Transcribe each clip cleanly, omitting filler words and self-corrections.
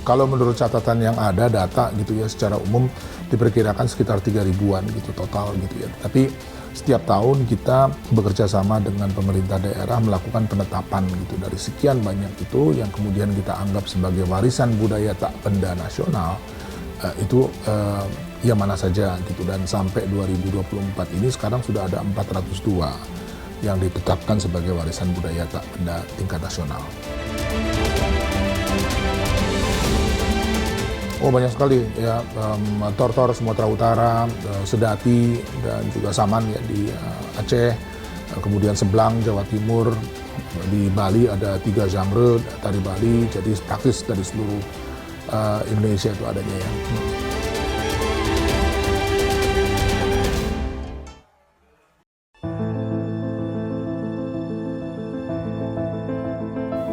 Kalau menurut catatan yang ada, data gitu ya, secara umum diperkirakan sekitar 3.000-an gitu total gitu ya. Tapi setiap tahun kita bekerja sama dengan pemerintah daerah melakukan penetapan gitu dari sekian banyak itu yang kemudian kita anggap sebagai warisan budaya tak benda nasional. Itu ya mana saja gitu, dan sampai 2024 ini sekarang sudah ada 402 yang ditetapkan sebagai warisan budaya tak benda tingkat nasional. Oh banyak sekali ya, Tortor Sumatera Utara, Sedati dan juga Saman ya di Aceh, kemudian Seblang Jawa Timur, di Bali ada 3 genre tari Bali, jadi praktis dari seluruh Indonesia itu adanya ya.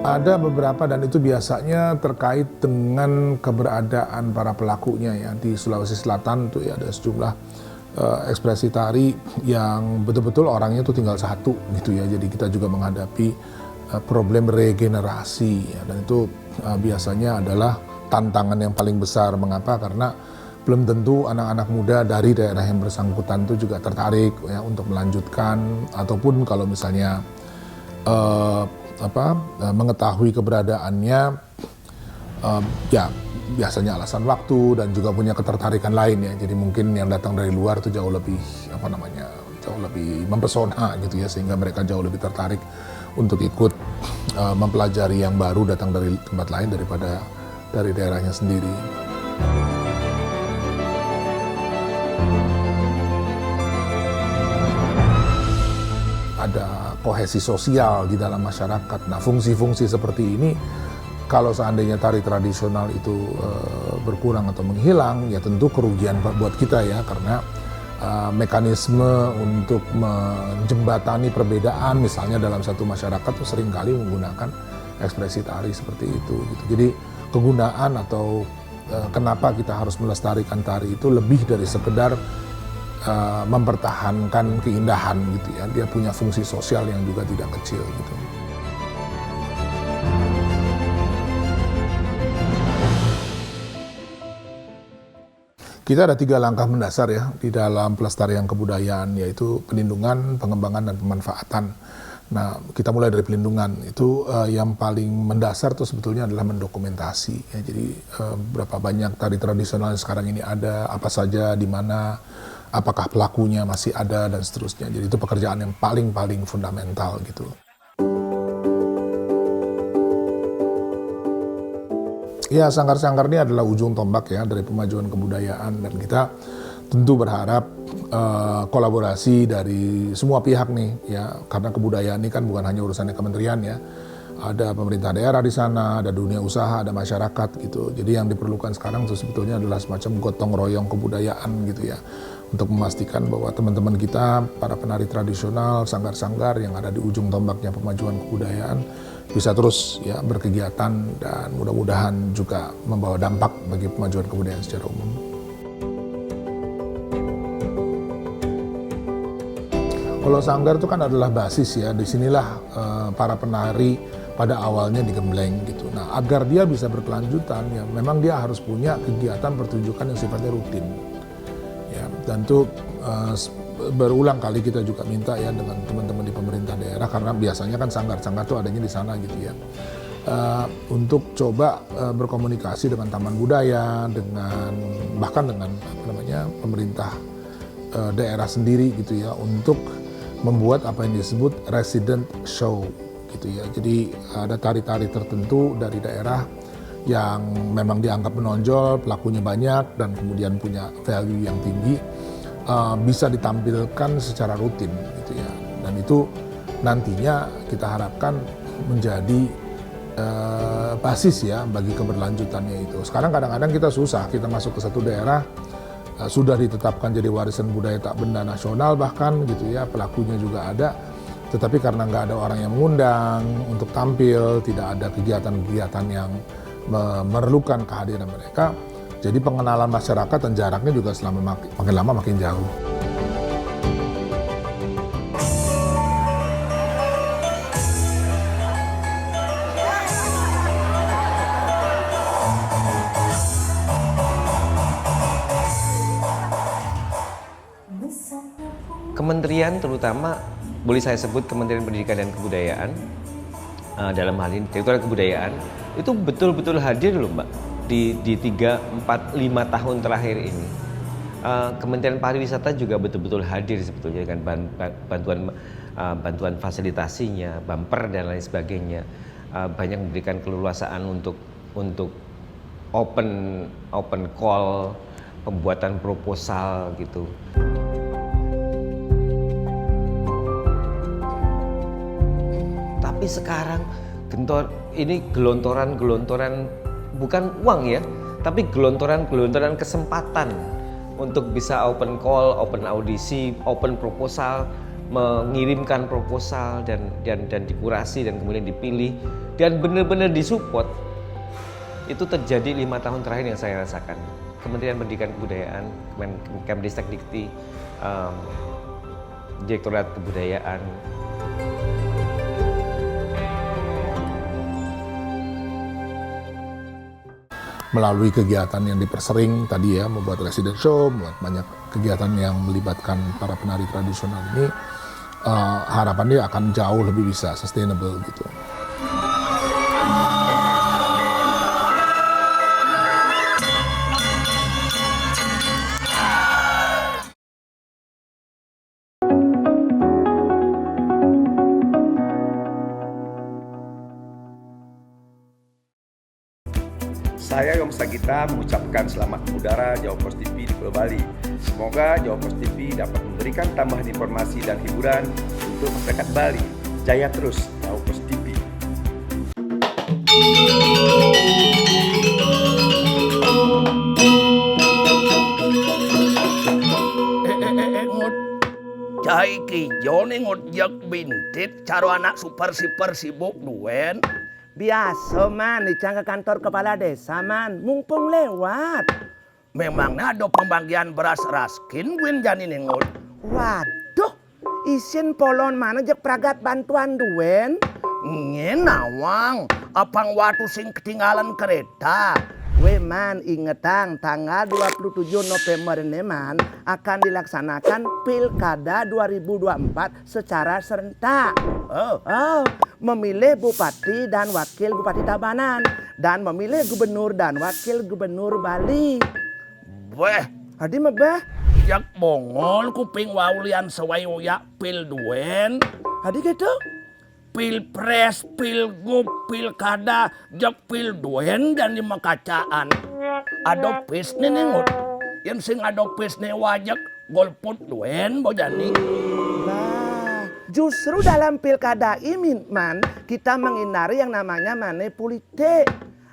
Ada beberapa, dan itu biasanya terkait dengan keberadaan para pelakunya ya. Di Sulawesi Selatan tuh ya ada sejumlah ekspresi tari yang betul-betul orangnya tuh tinggal satu gitu ya. Jadi kita juga menghadapi problem regenerasi ya, dan itu biasanya adalah tantangan yang paling besar. Mengapa? Karena belum tentu anak-anak muda dari daerah yang bersangkutan itu juga tertarik ya untuk melanjutkan, ataupun kalau misalnya mengetahui keberadaannya ya biasanya alasan waktu dan juga punya ketertarikan lain ya. Jadi mungkin yang datang dari luar itu jauh lebih jauh lebih mempesona gitu ya, sehingga mereka jauh lebih tertarik untuk ikut mempelajari yang baru datang dari tempat lain daripada dari daerahnya sendiri. Ada kohesi sosial di dalam masyarakat. Nah, fungsi-fungsi seperti ini kalau seandainya tari tradisional itu berkurang atau menghilang, ya tentu kerugian buat kita ya, karena mekanisme untuk menjembatani perbedaan misalnya dalam satu masyarakat itu seringkali menggunakan ekspresi tari seperti itu gitu. Jadi kegunaan atau kenapa kita harus melestarikan tari itu lebih dari sekedar mempertahankan keindahan gitu ya, dia punya fungsi sosial yang juga tidak kecil gitu. Kita ada 3 langkah mendasar ya di dalam pelestarian kebudayaan, yaitu pelindungan, pengembangan, dan pemanfaatan. Nah, kita mulai dari pelindungan itu yang paling mendasar tuh sebetulnya adalah mendokumentasi ya. Jadi berapa banyak tari tradisional yang sekarang ini ada, apa saja, di mana, apakah pelakunya masih ada, dan seterusnya. Jadi itu pekerjaan yang paling fundamental gitu. Ya, sanggar-sanggar ini adalah ujung tombak ya dari pemajuan kebudayaan, dan kita tentu berharap kolaborasi dari semua pihak nih ya, karena kebudayaan ini kan bukan hanya urusannya kementerian ya. Ada pemerintah daerah di sana, ada dunia usaha, ada masyarakat gitu. Jadi yang diperlukan sekarang itu sebetulnya adalah semacam gotong royong kebudayaan gitu ya, untuk memastikan bahwa teman-teman kita, para penari tradisional, sanggar-sanggar yang ada di ujung tombaknya pemajuan kebudayaan bisa terus ya berkegiatan, dan mudah-mudahan juga membawa dampak bagi pemajuan kebudayaan secara umum. Kalau sanggar itu kan adalah basis ya, disinilah para penari pada awalnya digembleng gitu. Nah, agar dia bisa berkelanjutan ya memang dia harus punya kegiatan pertunjukan yang sifatnya rutin. Ya, dan itu berulang kali kita juga minta ya dengan teman-teman di pemerintah daerah, karena biasanya kan sanggar-sanggar itu adanya di sana gitu ya. Untuk coba berkomunikasi dengan Taman Budaya, bahkan dengan pemerintah daerah sendiri gitu ya, untuk membuat apa yang disebut resident show gitu ya. Jadi ada tari-tari tertentu dari daerah yang memang dianggap menonjol, pelakunya banyak, dan kemudian punya value yang tinggi, bisa ditampilkan secara rutin gitu ya. Dan itu nantinya kita harapkan menjadi basis ya bagi keberlanjutannya itu. Sekarang kadang-kadang kita susah, kita masuk ke satu daerah sudah ditetapkan jadi warisan budaya tak benda nasional bahkan gitu ya, pelakunya juga ada, tetapi karena nggak ada orang yang mengundang untuk tampil, tidak ada kegiatan-kegiatan yang memerlukan kehadiran mereka, jadi pengenalan masyarakat dan jaraknya juga selama makin lama makin jauh. kementerian, terutama boleh saya sebut Kementerian Pendidikan dan Kebudayaan, dalam hal ini Direktorat Kebudayaan, itu betul-betul hadir loh Mbak di 3, 4, 5 tahun terakhir ini. Kementerian Pariwisata juga betul-betul hadir sebetulnya dengan bantuan fasilitasinya, bumper dan lain sebagainya, banyak memberikan keleluasaan untuk open call, pembuatan proposal gitu. Tapi sekarang ini gelontoran bukan uang ya, tapi gelontoran kesempatan untuk bisa open call, open audisi, open proposal, mengirimkan proposal dan dikurasi dan kemudian dipilih dan benar-benar disupport. Itu terjadi 5 tahun terakhir yang saya rasakan. Kementerian Pendidikan Kebudayaan, Kemdikti, Direktorat Kebudayaan. Melalui kegiatan yang dipersering tadi ya, membuat resident show, membuat banyak kegiatan yang melibatkan para penari tradisional ini, harapannya akan jauh lebih bisa sustainable gitu. Saya Yom Sagita mengucapkan selamat mengudara Jawa Post TV di Pulau Bali. Semoga Jawa Post TV dapat memberikan tambahan informasi dan hiburan untuk masyarakat Bali. Jaya terus Jawa Post TV. Ngut cai kijo nih ngojek bintit caro anak super sibuk duen. Biasa man, dicang ke kantor kepala desa man, mumpung lewat. Memangnya ada pembagian beras raskin win jani nengut. Waduh, isin polon mana jek pragat bantuan duen. Ngenawang, apang waktu sing ketinggalan kereta. We man, ingetang tanggal 27 November ini man akan dilaksanakan Pilkada 2024 secara serentak. Memilih Bupati dan Wakil Bupati Tabanan dan memilih Gubernur dan Wakil Gubernur Bali. Weh, hadi mebeh jak bongol kuping waulian sewai uyak pil duen. Hadi gitu. Pilpres, pilgub, pilkada, jak pil duen dan lima kacaan. Adopis nih nengut. Yang sing adopis nih wajak golput duen bojani. Nah, justru dalam pilkada ini man kita menghindari yang namanya politik.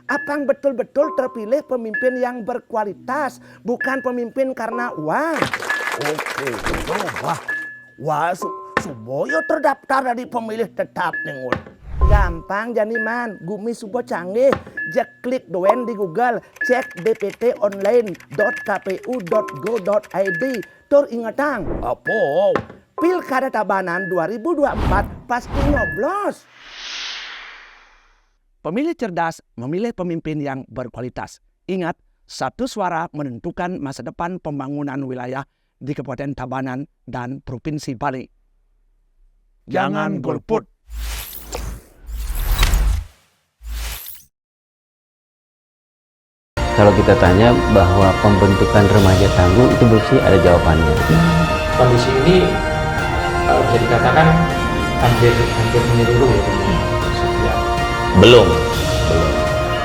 Apang betul-betul terpilih pemimpin yang berkualitas, bukan pemimpin karena uang. Oke, wah, Suboyo terdaftar dari pemilih tetap nengut. Gampang jani man, gumi Subo canggih. Jak klik doen di Google, cek dpt.online.kpu.go.id. Tur ingetang, apa? Pilkada Tabanan 2024 pasti nyoblos. Pemilih cerdas memilih pemimpin yang berkualitas. Ingat, satu suara menentukan masa depan pembangunan wilayah di Kabupaten Tabanan dan Provinsi Bali. Jangan golput. Kalau kita tanya bahwa pembentukan remaja tangguh itu bersih ada jawabannya. Kondisi ini bisa dikatakan hampir menyeluruh ya. Belum.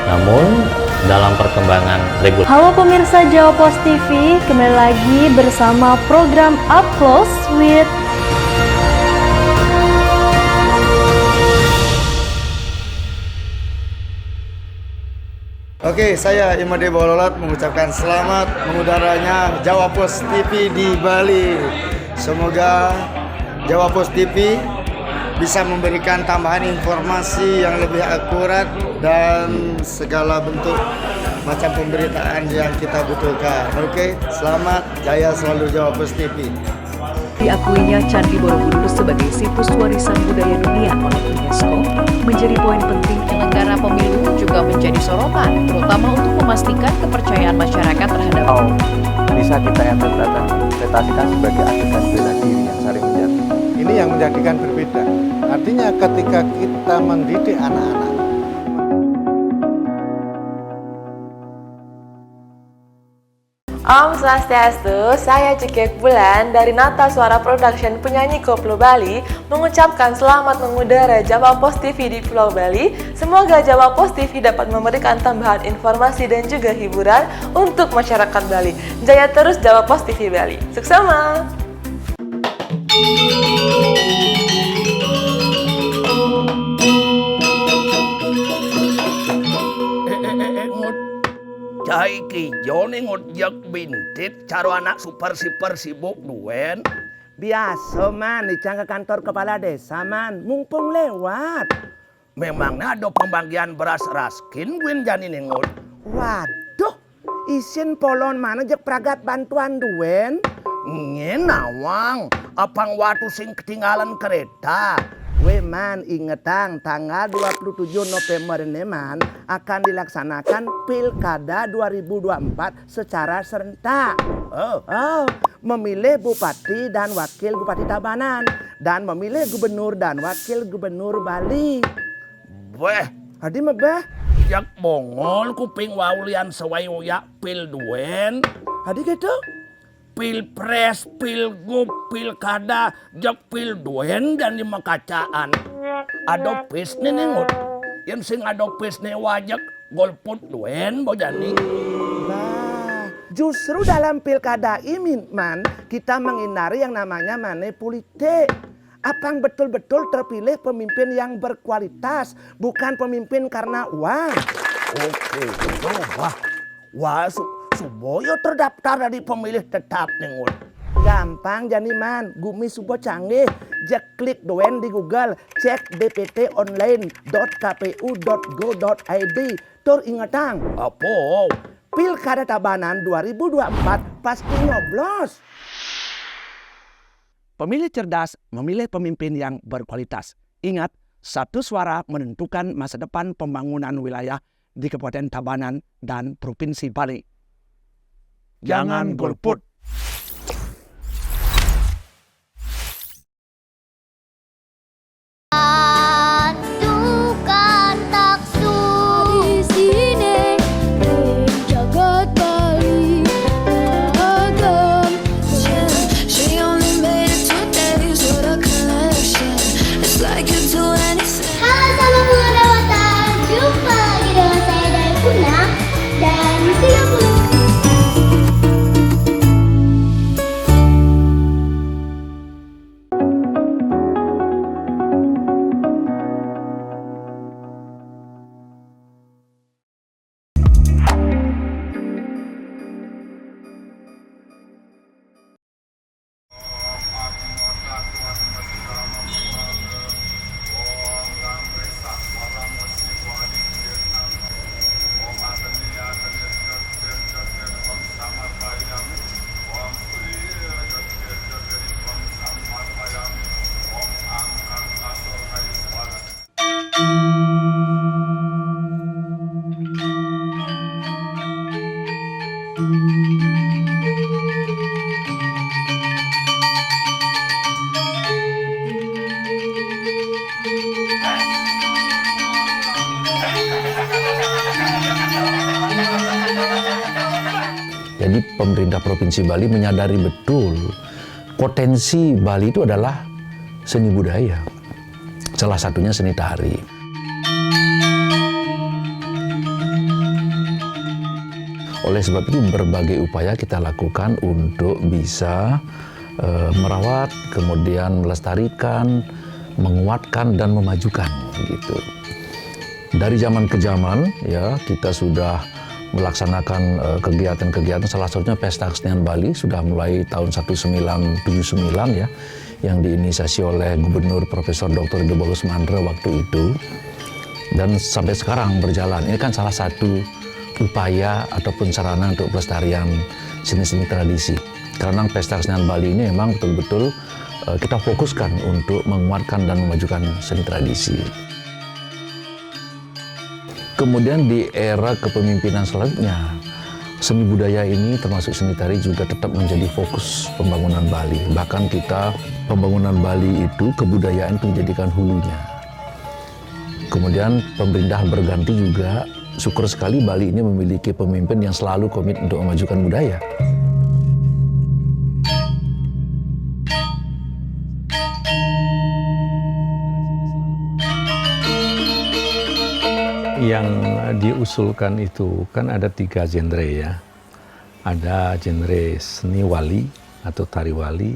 Namun dalam perkembangan regulasi. Halo pemirsa Jawa Post TV, kembali lagi bersama program Up Close with Oke, saya Imade Bololot mengucapkan selamat mengudaranya Jawa Post TV di Bali. Semoga Jawa Post TV bisa memberikan tambahan informasi yang lebih akurat dan segala bentuk macam pemberitaan yang kita butuhkan. Oke, selamat, jaya selalu Jawa Post TV. Diakuinya Candi Borobudur sebagai situs warisan budaya dunia oleh UNESCO menjadi poin penting. Penyelenggara pemilu juga menjadi sorotan, terutama untuk memastikan kepercayaan masyarakat terhadap Bisa kita interpretasi diinterpretasikan sebagai adegan bela diri yang saling menjadi. Ini yang menjadikan berbeda. Artinya ketika kita mendidik anak-anak, Om Swastiastu, saya Cikek Bulan dari Nata Suara Production penyanyi Koplo Bali mengucapkan selamat mengudara Jawa Pos TV di Pulau Bali. Semoga Jawa Pos TV dapat memberikan tambahan informasi dan juga hiburan untuk masyarakat Bali. Jaya terus Jawa Pos TV Bali. Suksema! Jaiki joni ngojek bintit caro anak super sibuk duen. Biasa man, dicang ke kantor kepala desa man, mumpung lewat. Memangnya ada pembagian beras raskin win jani nengot. Waduh, isin polon mana jek pragat bantuan duen. Ngenawang, apang waktu sing ketinggalan kereta. Man, ingetang tanggal 27 November ini man akan dilaksanakan Pilkada 2024 secara serentak. Memilih Bupati dan Wakil Bupati Tabanan dan memilih Gubernur dan Wakil Gubernur Bali. Weh, hadi mebeh jak bongol kuping waulian sewai uyak pil duen. Hadi gitu. Pilpres, pilgub, pilkada, jak pil duen dan lima kacaan. Adopis nih nengut. Yang sing adopis nih wajak golput duen bojani. Nah, justru dalam pilkada ini man kita menghindari yang namanya politik. Apang betul-betul terpilih pemimpin yang berkualitas, bukan pemimpin karena uang. Oke, wah, Suboyo terdaftar dari pemilih tetap nengut. Gampang jani man, gumi Subo canggih. Jak klik doen di Google, cek dpt.online.kpu.go.id. Tur ingetang, apa? Pilkada Tabanan 2024 pasti nyoblos. Pemilih cerdas memilih pemimpin yang berkualitas. Ingat, satu suara menentukan masa depan pembangunan wilayah di Kabupaten Tabanan dan Provinsi Bali. Jangan golput. Jadi pemerintah Provinsi Bali menyadari betul potensi Bali itu adalah seni budaya. Salah satunya seni tari. Oleh sebab itu berbagai upaya kita lakukan untuk bisa merawat, kemudian melestarikan, menguatkan dan memajukan gitu. Dari zaman ke zaman ya kita sudah melaksanakan kegiatan-kegiatan, salah satunya Pesta Kesenian Bali sudah mulai tahun 1979 ya, yang diinisiasi oleh Gubernur Profesor Dr. Ido Bagus Mandra waktu itu, dan sampai sekarang berjalan. Ini kan salah satu upaya ataupun sarana untuk pelestarian seni-seni tradisi. Karena Pesta Kesenian Bali ini memang betul-betul kita fokuskan untuk menguatkan dan memajukan seni tradisi. Kemudian di era kepemimpinan selanjutnya, seni budaya ini termasuk seni tari juga tetap menjadi fokus pembangunan Bali. Bahkan kita pembangunan Bali itu kebudayaan itu menjadikan hulunya. Kemudian pemerintah berganti juga, syukur sekali Bali ini memiliki pemimpin yang selalu komit untuk memajukan budaya. Yang diusulkan itu kan ada 3 genre ya. Ada genre seni wali atau tari wali,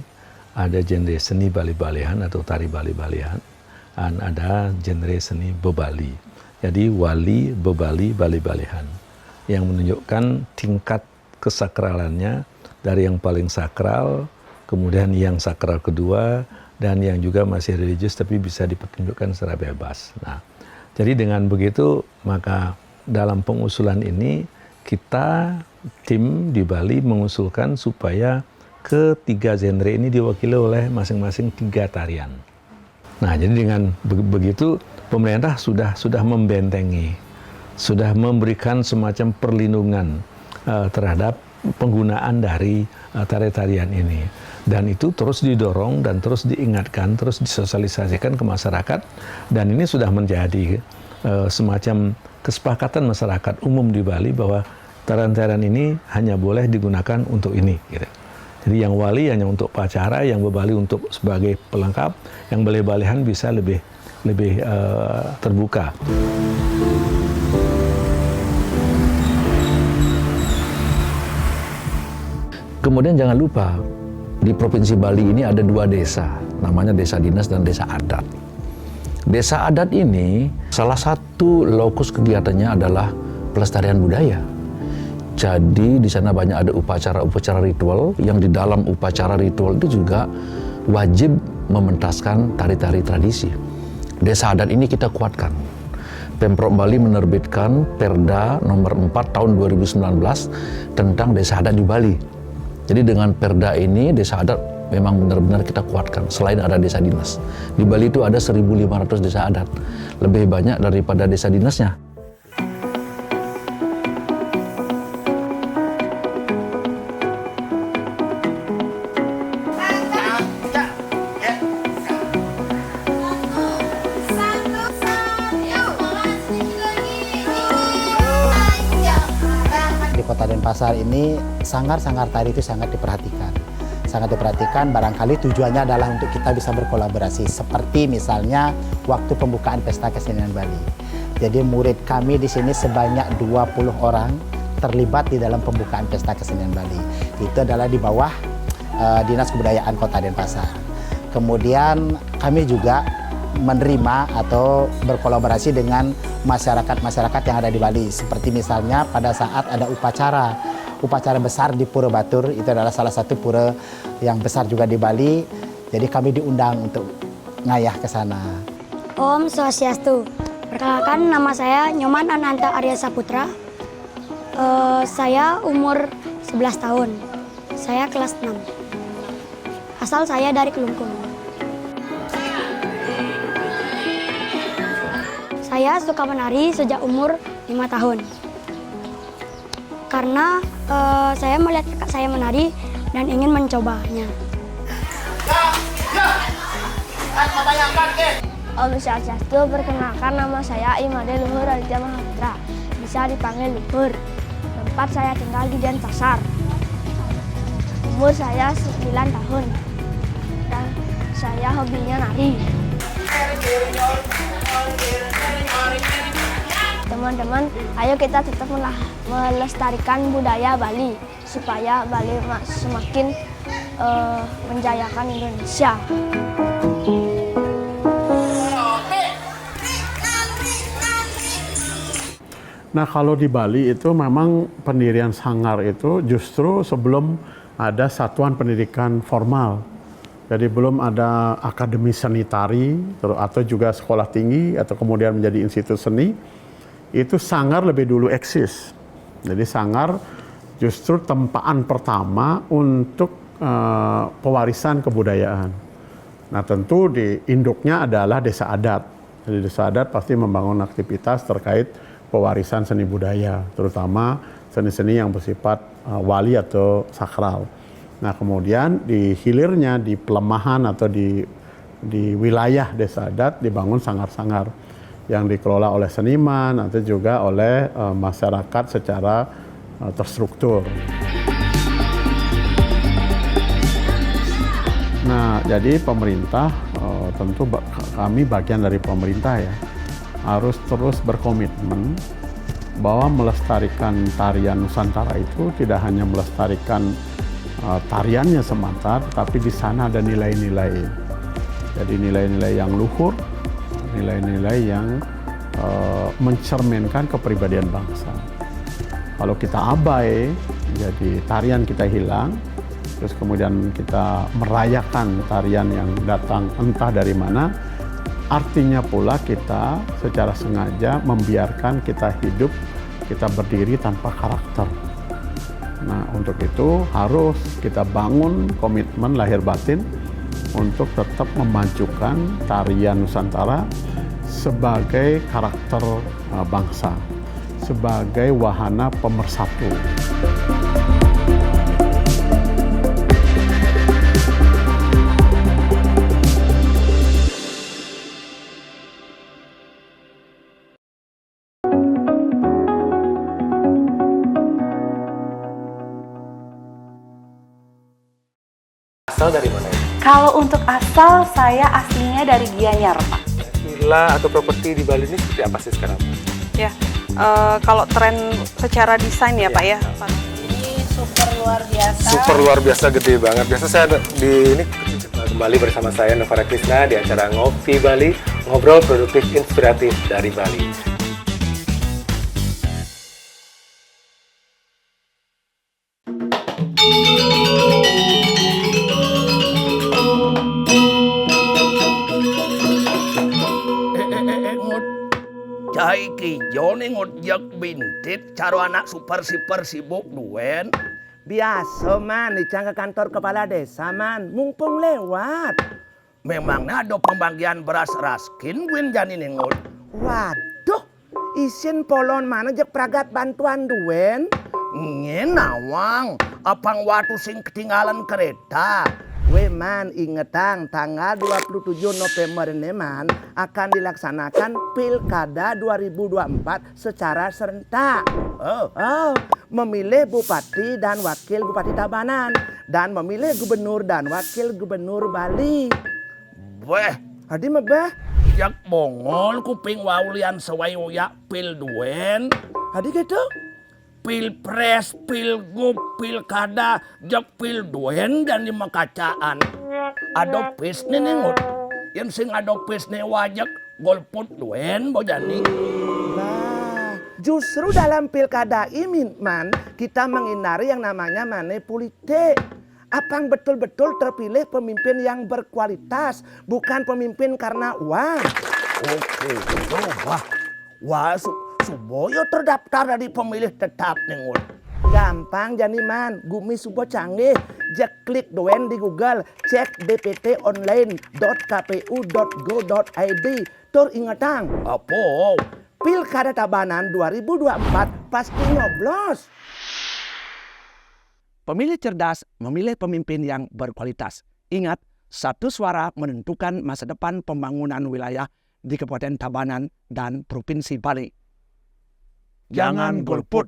ada genre seni bali-balihan atau tari bali-balihan, dan ada genre seni bebali. Jadi wali, bebali, bali-balihan yang menunjukkan tingkat kesakralannya dari yang paling sakral, kemudian yang sakral kedua, dan yang juga masih religius tapi bisa dipertunjukkan secara bebas. Nah, jadi dengan begitu, maka dalam pengusulan ini kita tim di Bali mengusulkan supaya ketiga genre ini diwakili oleh masing-masing 3 tarian. Nah, jadi dengan begitu pemerintah sudah membentengi, sudah memberikan semacam perlindungan terhadap penggunaan dari tari-tarian ini. Dan itu terus didorong dan terus diingatkan, terus disosialisasikan ke masyarakat. Dan ini sudah menjadi semacam kesepakatan masyarakat umum di Bali bahwa tarian-tarian ini hanya boleh digunakan untuk ini. Gitu. Jadi yang wali hanya untuk upacara, yang bebali untuk sebagai pelengkap, yang bali-balihan bisa lebih terbuka. Kemudian jangan lupa, di Provinsi Bali ini ada 2 desa, namanya Desa Dinas dan Desa Adat. Desa Adat ini salah satu lokus kegiatannya adalah pelestarian budaya. Jadi di sana banyak ada upacara-upacara ritual, yang di dalam upacara ritual itu juga wajib mementaskan tari-tari tradisi. Desa Adat ini kita kuatkan. Pemprov Bali menerbitkan Perda nomor 4 tahun 2019 tentang Desa Adat di Bali. Jadi dengan Perda ini, Desa Adat memang benar-benar kita kuatkan. Selain ada Desa Dinas. Di Bali itu ada 1.500 Desa Adat. Lebih banyak daripada Desa Dinasnya. Di Kota Denpasar ini sanggar-sanggar tari itu sangat diperhatikan. Sangat diperhatikan, barangkali tujuannya adalah untuk kita bisa berkolaborasi. Seperti misalnya waktu pembukaan Pesta Kesenian Bali. Jadi murid kami di sini sebanyak 20 orang terlibat di dalam pembukaan Pesta Kesenian Bali. Itu adalah di bawah Dinas Kebudayaan Kota Denpasar. Kemudian kami juga menerima atau berkolaborasi dengan masyarakat-masyarakat yang ada di Bali. Seperti misalnya pada saat ada upacara besar di Pura Batur, itu adalah salah satu pura yang besar juga di Bali. Jadi kami diundang untuk ngayah ke sana. Om Swastiastu. Perkenalkan, nama saya Nyoman Ananta Arya Saputra. Saya umur 11 tahun. Saya kelas 6. Asal saya dari Kelungkung. Saya suka menari sejak umur 5 tahun. Karena saya melihat kakak saya menari dan ingin mencobanya. Om Swastiastu, perkenalkan nama saya Imade Luhur Aditya Mahaputra. Bisa dipanggil Luhur. Tempat saya tinggal di Denpasar. Umur saya 9 tahun. Dan saya hobinya nari. Teman-teman, ayo kita tetap melestarikan budaya Bali supaya Bali semakin menjayakan Indonesia. Nah, kalau di Bali itu memang pendirian sanggar itu justru sebelum ada satuan pendidikan formal. Jadi belum ada akademi seni tari atau juga sekolah tinggi atau kemudian menjadi institut seni. Itu sanggar lebih dulu eksis. Jadi sanggar justru tempaan pertama untuk pewarisan kebudayaan. Nah, tentu di induknya adalah desa adat. Jadi desa adat pasti membangun aktivitas terkait pewarisan seni budaya, terutama seni-seni yang bersifat wali atau sakral. Nah kemudian di hilirnya, di pelemahan atau di wilayah desa adat dibangun sanggar-sanggar yang dikelola oleh seniman atau juga oleh masyarakat secara terstruktur. Nah, jadi pemerintah tentu kami bagian dari pemerintah ya harus terus berkomitmen bahwa melestarikan tarian Nusantara itu tidak hanya melestarikan tariannya semata, tapi di sana ada nilai-nilai. Jadi nilai-nilai yang luhur, nilai-nilai yang mencerminkan kepribadian bangsa. Kalau kita abai, jadi tarian kita hilang, terus kemudian kita merayakan tarian yang datang entah dari mana, artinya pula kita secara sengaja membiarkan kita hidup, kita berdiri tanpa karakter. Nah, untuk itu harus kita bangun komitmen lahir batin untuk tetap memajukan tarian Nusantara sebagai karakter bangsa, sebagai wahana pemersatu. Asal dari mana? Kalau untuk asal, saya aslinya dari Gianyar, Pak. Villa atau properti di Bali ini seperti apa sih sekarang? Ya, kalau tren secara desain ya, Pak ya. Ini super luar biasa. Super luar biasa, gede banget. Biasa saya ini kembali bersama saya Novara Krisna di acara Ngopi Bali, ngobrol produktif inspiratif dari Bali. Jaiki jone ngojek bintit caro anak super sibuk duen. Biasa man dicang ke kantor kepala desa man, mumpung lewat. Memangnya ada pembagian beras raskin guin jani nengot. Waduh, isin polon mana jek pragat bantuan duen. Ngenawang, apang waktu sing ketinggalan kereta. We man ingetang tanggal 27 November ini man akan dilaksanakan Pilkada 2024 secara serentak. Memilih Bupati dan Wakil Bupati Tabanan dan memilih Gubernur dan Wakil Gubernur Bali. Weh, hadi mebeh jak bongol kuping waulian sewayoya pil duen. Hadi gitu. Pilpres, pilgub, pilkada, jak pil duen dan lima kacaan. Adopis nih nengut. Yang sing adopis nih wajak golput duen bojani. Nah, justru dalam pilkada ini man kita menghindari yang namanya politik. Apang betul-betul terpilih pemimpin yang berkualitas, bukan pemimpin karena uang. Oke, wah, Suboyo terdaftar dari pemilih tetap nengut. Gampang jani man, gumi Subo canggih. Jak klik doen di Google, cek dptonline.kpu.go.id. Tur ingetang, apa? Pilkada Tabanan 2024 pasti nyoblos. Pemilih cerdas memilih pemimpin yang berkualitas. Ingat, satu suara menentukan masa depan pembangunan wilayah di Kabupaten Tabanan dan Provinsi Bali. Jangan golput.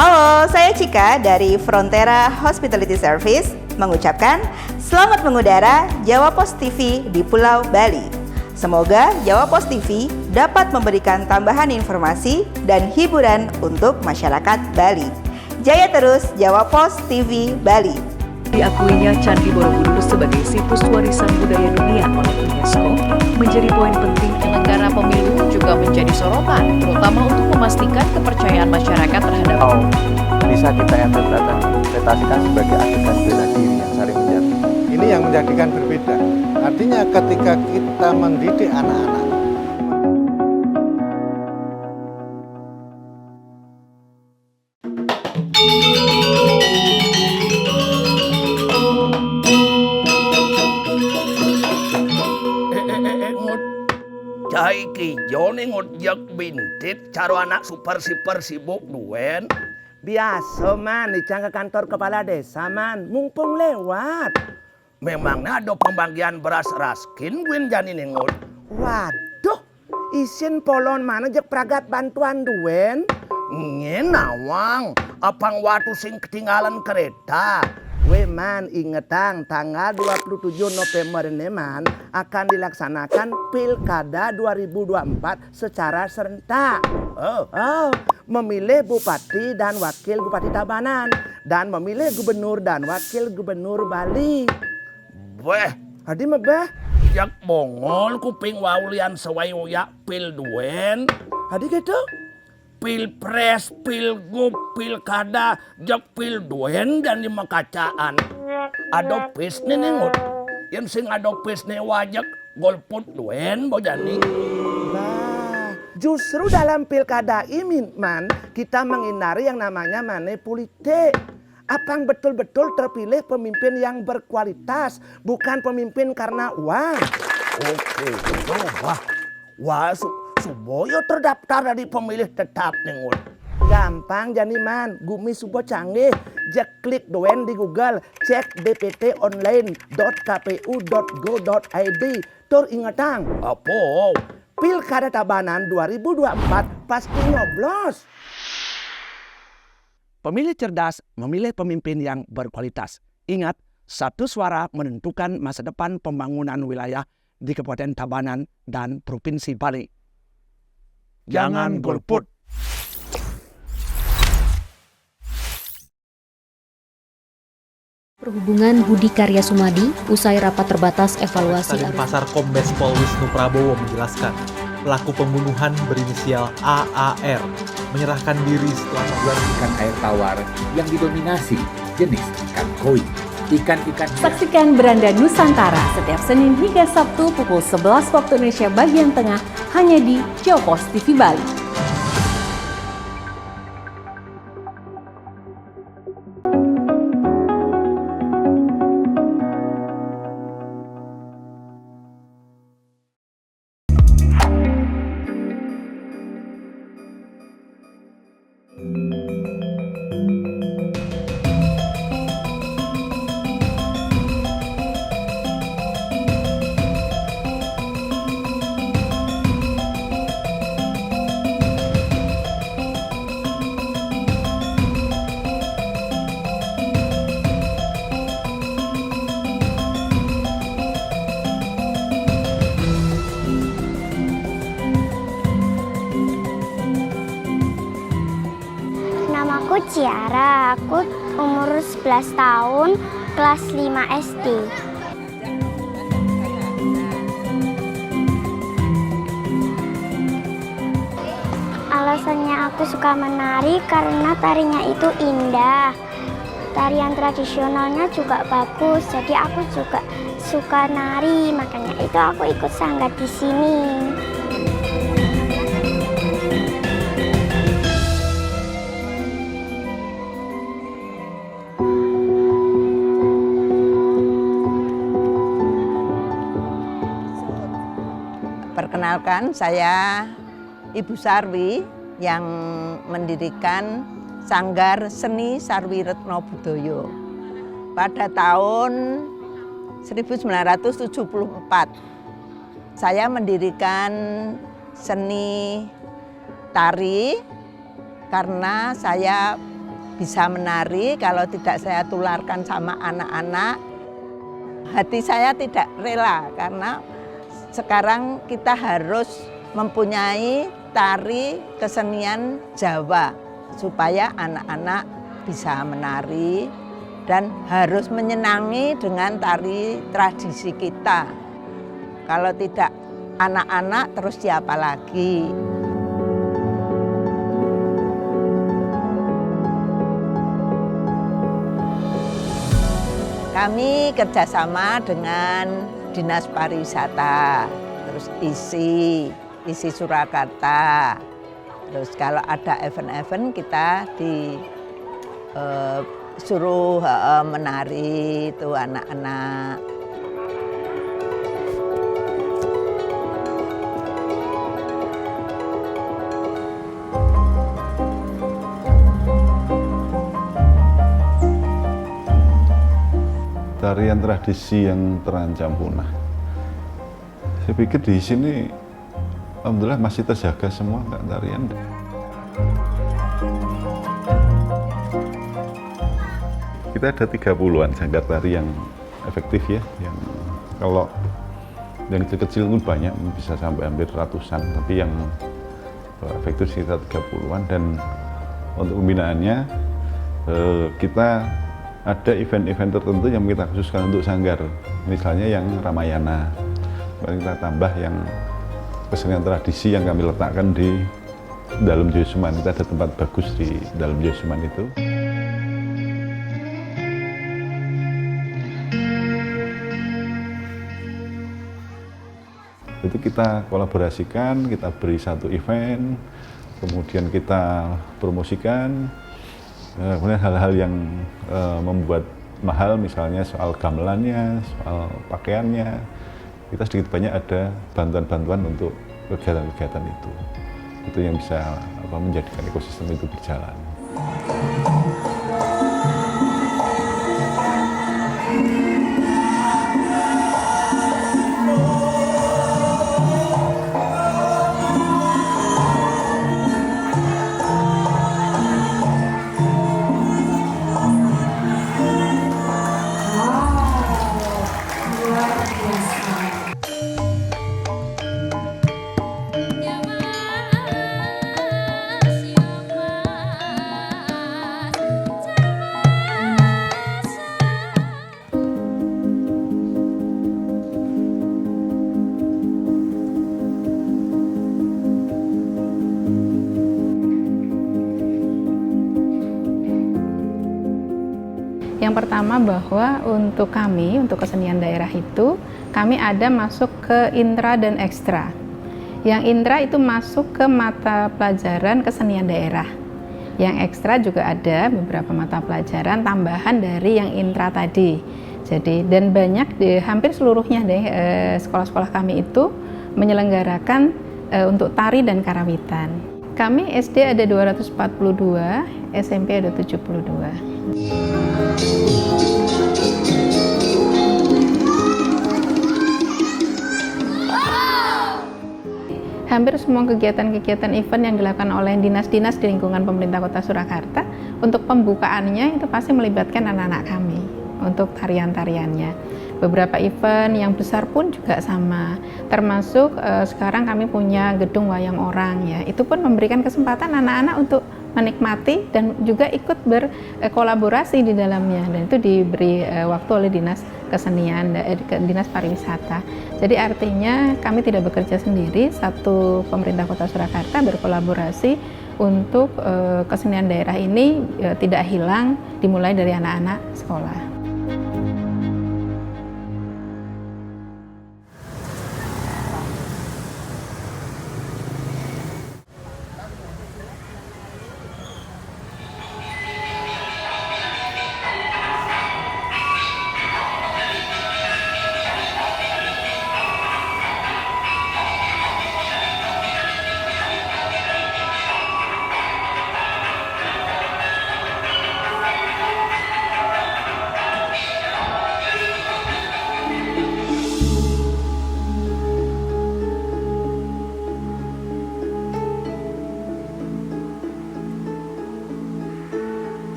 Halo, saya Cika dari Frontera Hospitality Service mengucapkan selamat mengudara Jawa Post TV di Pulau Bali. Semoga Jawa Post TV dapat memberikan tambahan informasi dan hiburan untuk masyarakat Bali. Jaya terus Jawa Post TV Bali. Diakuinya Candi Borobudur sebagai situs warisan budaya dunia oleh UNESCO menjadi poin penting penyelenggara pemilu juga menjadi sorotan, terutama untuk memastikan kepercayaan masyarakat terhadap bisa kita interpretasikan sebagai adegan bela diri yang saling menjadi. Ini yang menjadikan berbeda. Artinya ketika kita mendidik anak-anak, Caiki Joni ngojek bintit caro anak super sibuk duen. Biasa man, dicang ke kantor kepala desa man, mumpung lewat. Memangnya ada pembagian beras raskin win jani nengut. Waduh, isin polon mana jek pragat bantuan duen. Ngenawang, apang waktu sing ketinggalan kereta. We man ingetang tanggal 27 November ini man akan dilaksanakan Pilkada 2024 secara serentak. Memilih Bupati dan Wakil Bupati Tabanan dan memilih Gubernur dan Wakil Gubernur Bali. Weh, hadi mebeh jak bongol kuping waulian sewai uyak pil duen. Hadi gitu. Pilpres, pilgub, pilkada, jak pil duen dan lima kacaan. Adopis nih nengut. Yang sing adopis nih wajak golput duen bojani. Nah, justru dalam pilkada ini man kita menghindari yang namanya manipulite. Apang betul-betul terpilih pemimpin yang berkualitas, bukan pemimpin karena uang. Oke, wah, Suboyo terdaftar dari pemilih tetap nengut. Gampang jani man, gumi subo canggih. Jak klik doen di Google, cek dptonline.kpu.go.id. Tur ingetang, apa? Pilkada Tabanan 2024 pasti nyoblos. Pemilih cerdas memilih pemimpin yang berkualitas. Ingat, satu suara menentukan masa depan pembangunan wilayah di Kabupaten Tabanan dan Provinsi Bali. Jangan golput. Perhubungan Budi Karya Sumadi usai rapat terbatas evaluasi Stasiun Pasar Kombes Pol Wisnu Prabowo menjelaskan pelaku pembunuhan berinisial AAR menyerahkan diri setelah membuat ikan air tawar yang didominasi jenis ikan koi. Saksikan Beranda Nusantara setiap Senin hingga Sabtu pukul 11 waktu Indonesia bagian tengah hanya di Jawa Post TV Bali. Namaku Ciara, aku umur 11 tahun, kelas 5 SD. Alasannya aku suka menari karena tarinya itu indah. Tarian tradisionalnya juga bagus, jadi aku juga suka nari, makanya itu aku ikut sanggar di sini. Perkenalkan, saya Ibu Sarwi yang mendirikan Sanggar Seni Sarwi Retno Budoyo. Pada tahun 1974, saya mendirikan seni tari karena saya bisa menari. Kalau tidak saya tularkan sama anak-anak, hati saya tidak rela karena sekarang kita harus mempunyai tari kesenian Jawa supaya anak-anak bisa menari dan harus menyenangi dengan tari tradisi kita. Kalau tidak anak-anak terus siapa lagi? Kami kerjasama dengan Dinas Pariwisata, terus isi Surakarta. Terus kalau ada event-event kita disuruh menari itu anak-anak. Tarian tradisi yang terancam punah. Saya pikir di sini alhamdulillah masih terjaga semua Kak tarian. Kita ada 30-an sanggar tari yang efektif ya, yang kalau yang kecil-kecil pun banyak, bisa sampai hampir ratusan, tapi yang efektif sekitar 30-an. Dan untuk pembinaannya kita ada event-event tertentu yang kita khususkan untuk sanggar, misalnya yang Ramayana. Kita tambah yang kesenian tradisi yang kami letakkan di dalam Josuman. Kita ada tempat bagus di dalam Josuman itu. Itu kita kolaborasikan, kita beri satu event, kemudian kita promosikan. Kemudian hal-hal yang membuat mahal, misalnya soal gamelannya, soal pakaiannya, kita sedikit banyak ada bantuan-bantuan untuk kegiatan-kegiatan itu. Itu yang bisa menjadikan ekosistem itu berjalan. Yang pertama bahwa untuk kami, untuk kesenian daerah itu, kami ada masuk ke intra dan ekstra. Yang intra itu masuk ke mata pelajaran kesenian daerah. Yang ekstra juga ada beberapa mata pelajaran tambahan dari yang intra tadi. Jadi, dan banyak hampir seluruhnya deh sekolah-sekolah kami itu menyelenggarakan untuk tari dan karawitan. Kami SD ada 242, SMP ada 72. Hampir semua kegiatan-kegiatan event yang dilakukan oleh dinas-dinas di lingkungan pemerintah Kota Surakarta, untuk pembukaannya itu pasti melibatkan anak-anak kami untuk tarian-tariannya. Beberapa event yang besar pun juga sama, termasuk sekarang kami punya gedung wayang orang ya, itu pun memberikan kesempatan anak-anak untuk menikmati dan juga ikut berkolaborasi di dalamnya, dan itu diberi waktu oleh Dinas Kesenian, Dinas Pariwisata. Jadi artinya kami tidak bekerja sendiri, satu pemerintah Kota Surakarta berkolaborasi untuk kesenian daerah ini tidak hilang, dimulai dari anak-anak sekolah.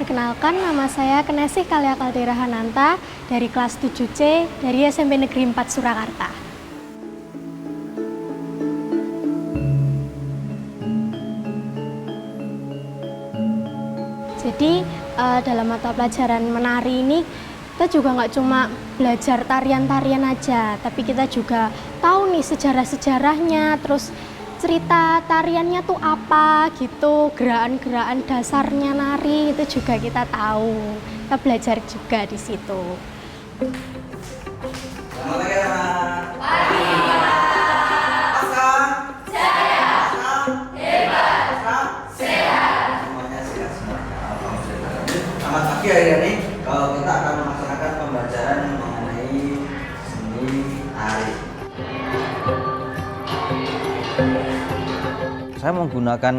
Perkenalkan, nama saya Kenesih Kalia Kaldera Hananta dari kelas 7C dari SMP Negeri 4 Surakarta. Jadi dalam mata pelajaran menari ini kita juga nggak cuma belajar tarian-tarian aja, tapi kita juga tahu nih sejarah-sejarahnya, terus cerita tariannya tuh apa gitu, gerakan-gerakan dasarnya nari itu juga kita tahu. Kita belajar juga di situ. Selamat pagi hari ini. Kita akan melaksanakan pembelajaran mengenai seni tari. Saya menggunakan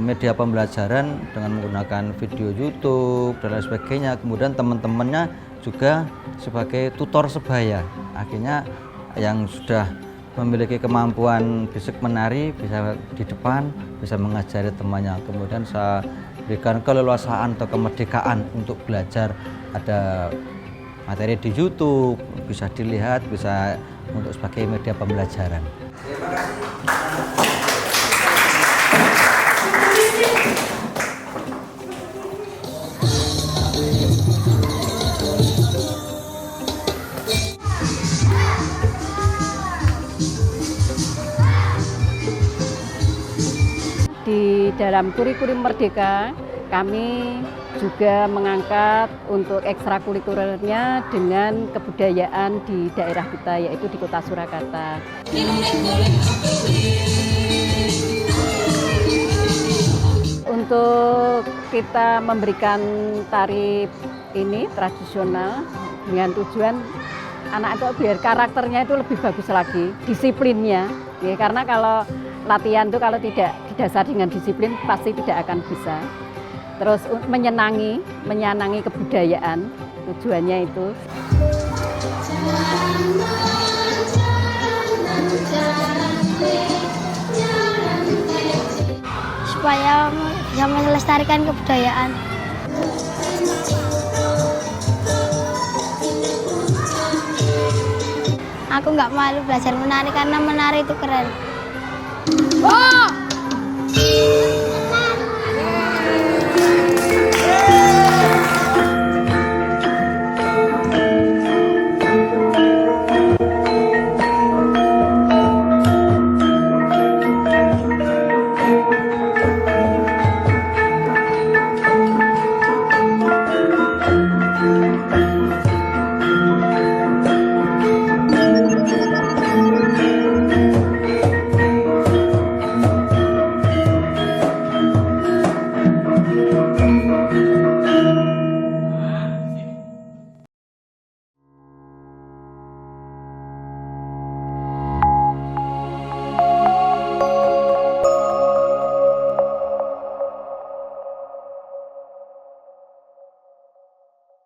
media pembelajaran dengan menggunakan video YouTube dan lain sebagainya. Kemudian teman-temannya juga sebagai tutor sebaya. Akhirnya yang sudah memiliki kemampuan fisik menari bisa di depan, bisa mengajari temannya. Kemudian saya berikan keleluasaan atau kemerdekaan untuk belajar. Ada materi di YouTube, bisa dilihat, bisa untuk sebagai media pembelajaran. Terima kasih. Di dalam kurikulum Merdeka, kami juga mengangkat untuk ekstrakurikulernya dengan kebudayaan di daerah kita, yaitu di Kota Surakarta. Untuk kita memberikan tari ini tradisional dengan tujuan anak itu biar karakternya itu lebih bagus lagi, disiplinnya, ya, karena kalau latihan itu kalau tidak didasari dengan disiplin pasti tidak akan bisa. Terus menyenangi kebudayaan, tujuannya itu. Supaya bisa melestarikan kebudayaan. Aku nggak malu belajar menari karena menari itu keren.